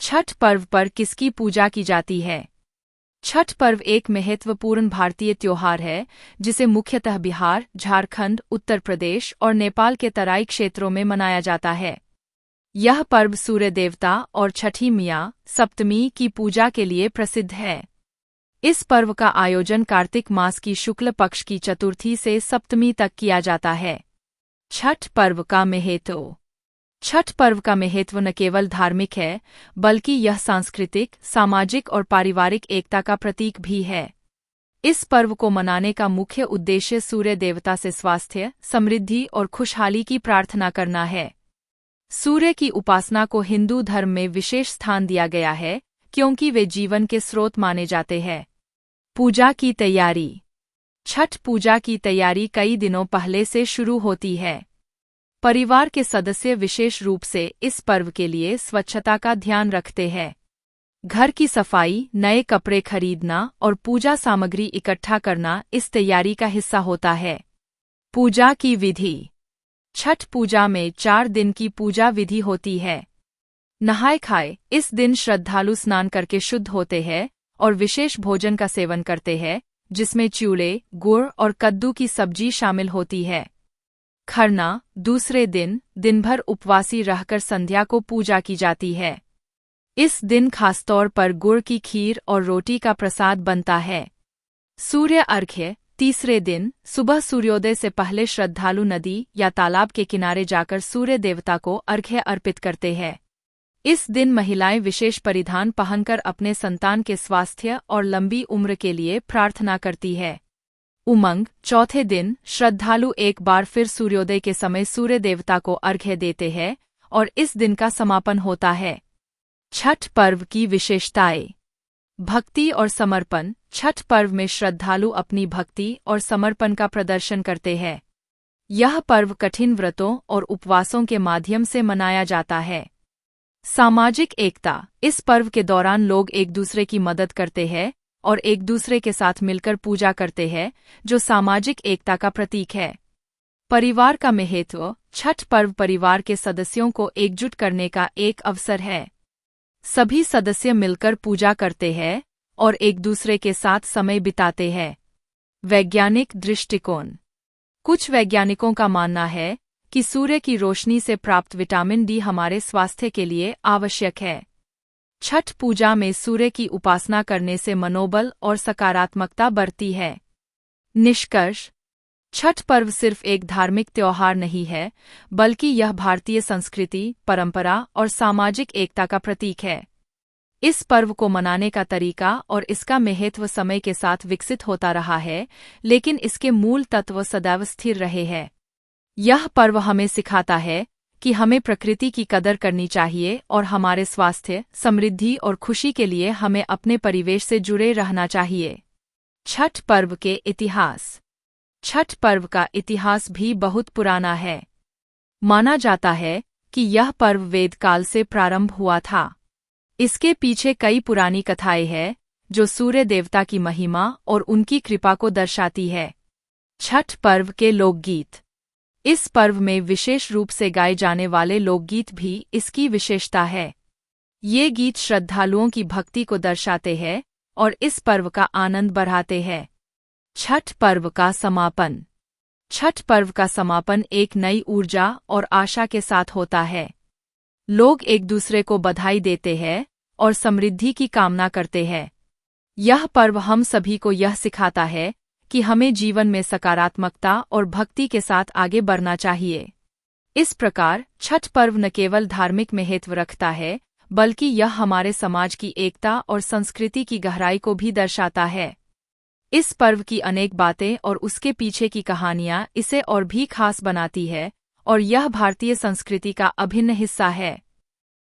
छठ पर्व पर किसकी पूजा की जाती है? छठ पर्व एक महत्वपूर्ण भारतीय त्योहार है जिसे मुख्यतः बिहार, झारखंड, उत्तर प्रदेश और नेपाल के तराई क्षेत्रों में मनाया जाता है। यह पर्व सूर्य देवता और छठी मियाँ सप्तमी की पूजा के लिए प्रसिद्ध है। इस पर्व का आयोजन कार्तिक मास की शुक्ल पक्ष की चतुर्थी से सप्तमी तक किया जाता है। छठ पर्व का महत्व। छठ पर्व का महत्व न केवल धार्मिक है, बल्कि यह सांस्कृतिक, सामाजिक और पारिवारिक एकता का प्रतीक भी है। इस पर्व को मनाने का मुख्य उद्देश्य सूर्य देवता से स्वास्थ्य, समृद्धि और खुशहाली की प्रार्थना करना है। सूर्य की उपासना को हिंदू धर्म में विशेष स्थान दिया गया है, क्योंकि वे जीवन के स्रोत माने जाते हैं। पूजा की तैयारी। छठ पूजा की तैयारी कई दिनों पहले से शुरू होती है। परिवार के सदस्य विशेष रूप से इस पर्व के लिए स्वच्छता का ध्यान रखते हैं। घर की सफाई, नए कपड़े खरीदना और पूजा सामग्री इकट्ठा करना इस तैयारी का हिस्सा होता है। पूजा की विधि। छठ पूजा में 4 दिन की पूजा विधि होती है। नहाय खाए। इस दिन श्रद्धालु स्नान करके शुद्ध होते हैं और विशेष भोजन का सेवन करते हैं, जिसमें चिवड़े, गुड़ और कद्दू की सब्जी शामिल होती है। खरना। दूसरे दिन भर उपवासी रहकर संध्या को पूजा की जाती है। इस दिन खासतौर पर गुड़ की खीर और रोटी का प्रसाद बनता है। सूर्य अर्घ्य। तीसरे दिन सुबह सूर्योदय से पहले श्रद्धालु नदी या तालाब के किनारे जाकर सूर्य देवता को अर्घ्य अर्पित करते हैं। इस दिन महिलाएं विशेष परिधान पहनकर अपने संतान के स्वास्थ्य और लंबी उम्र के लिए प्रार्थना करती है। उमंग। चौथे दिन श्रद्धालु एक बार फिर सूर्योदय के समय सूर्य देवता को अर्घ्य देते हैं और इस दिन का समापन होता है। छठ पर्व की विशेषताएं। भक्ति और समर्पण। छठ पर्व में श्रद्धालु अपनी भक्ति और समर्पण का प्रदर्शन करते हैं। यह पर्व कठिन व्रतों और उपवासों के माध्यम से मनाया जाता है। सामाजिक एकता। इस पर्व के दौरान लोग एक दूसरे की मदद करते हैं और एक दूसरे के साथ मिलकर पूजा करते हैं, जो सामाजिक एकता का प्रतीक है। परिवार का महत्व। छठ पर्व परिवार के सदस्यों को एकजुट करने का एक अवसर है। सभी सदस्य मिलकर पूजा करते हैं और एक दूसरे के साथ समय बिताते हैं। वैज्ञानिक दृष्टिकोण। कुछ वैज्ञानिकों का मानना है कि सूर्य की रोशनी से प्राप्त विटामिन डी हमारे स्वास्थ्य के लिए आवश्यक है। छठ पूजा में सूर्य की उपासना करने से मनोबल और सकारात्मकता बढ़ती है। निष्कर्ष। छठ पर्व सिर्फ एक धार्मिक त्योहार नहीं है, बल्कि यह भारतीय संस्कृति, परंपरा और सामाजिक एकता का प्रतीक है। इस पर्व को मनाने का तरीका और इसका महत्व समय के साथ विकसित होता रहा है, लेकिन इसके मूल तत्व सदैव स्थिर रहे हैं। यह पर्व हमें सिखाता है कि हमें प्रकृति की कदर करनी चाहिए और हमारे स्वास्थ्य, समृद्धि और खुशी के लिए हमें अपने परिवेश से जुड़े रहना चाहिए। छठ पर्व के इतिहास। छठ पर्व का इतिहास भी बहुत पुराना है। माना जाता है कि यह पर्व वेद काल से प्रारंभ हुआ था। इसके पीछे कई पुरानी कथाएं हैं, जो सूर्य देवता की महिमा और उनकी कृपा को दर्शाती है। छठ पर्व के लोकगीत। इस पर्व में विशेष रूप से गाए जाने वाले लोकगीत भी इसकी विशेषता है। ये गीत श्रद्धालुओं की भक्ति को दर्शाते हैं और इस पर्व का आनंद बढ़ाते हैं। छठ पर्व का समापन। छठ पर्व का समापन एक नई ऊर्जा और आशा के साथ होता है। लोग एक दूसरे को बधाई देते हैं और समृद्धि की कामना करते हैं। यह पर्व हम सभी को यह सिखाता है कि हमें जीवन में सकारात्मकता और भक्ति के साथ आगे बढ़ना चाहिए। इस प्रकार छठ पर्व न केवल धार्मिक महत्व रखता है, बल्कि यह हमारे समाज की एकता और संस्कृति की गहराई को भी दर्शाता है। इस पर्व की अनेक बातें और उसके पीछे की कहानियां इसे और भी खास बनाती है और यह भारतीय संस्कृति का अभिन्न हिस्सा है।